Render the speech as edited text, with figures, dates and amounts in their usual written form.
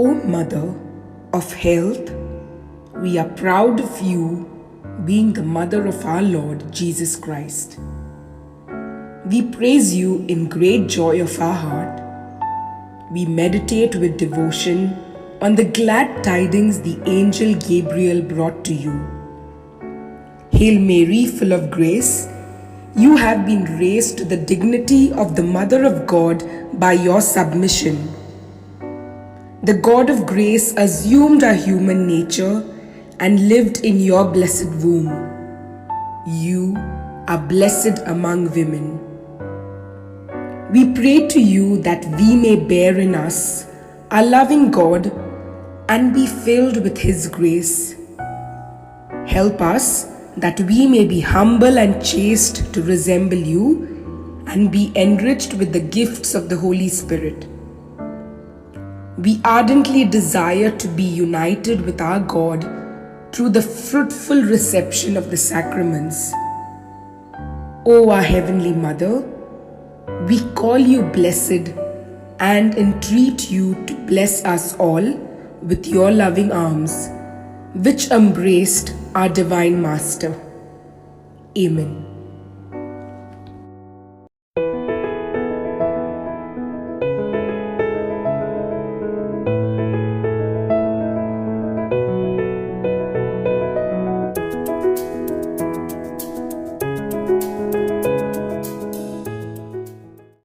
O Mother of Health, we are proud of you being the Mother of our Lord Jesus Christ. We praise you in great joy of our heart. We meditate with devotion on the glad tidings the angel Gabriel brought to you. Hail Mary, full of grace, you have been raised to the dignity of the Mother of God by your submission. The God of grace assumed our human nature and lived in your blessed womb. You are blessed among women. We pray to you that we may bear in us our loving God and be filled with His grace. Help us that we may be humble and chaste to resemble you and be enriched with the gifts of the Holy Spirit. We ardently desire to be united with our God through the fruitful reception of the sacraments. O our Heavenly Mother, we call you blessed and entreat you to bless us all with your loving arms, which embraced our Divine Master. Amen.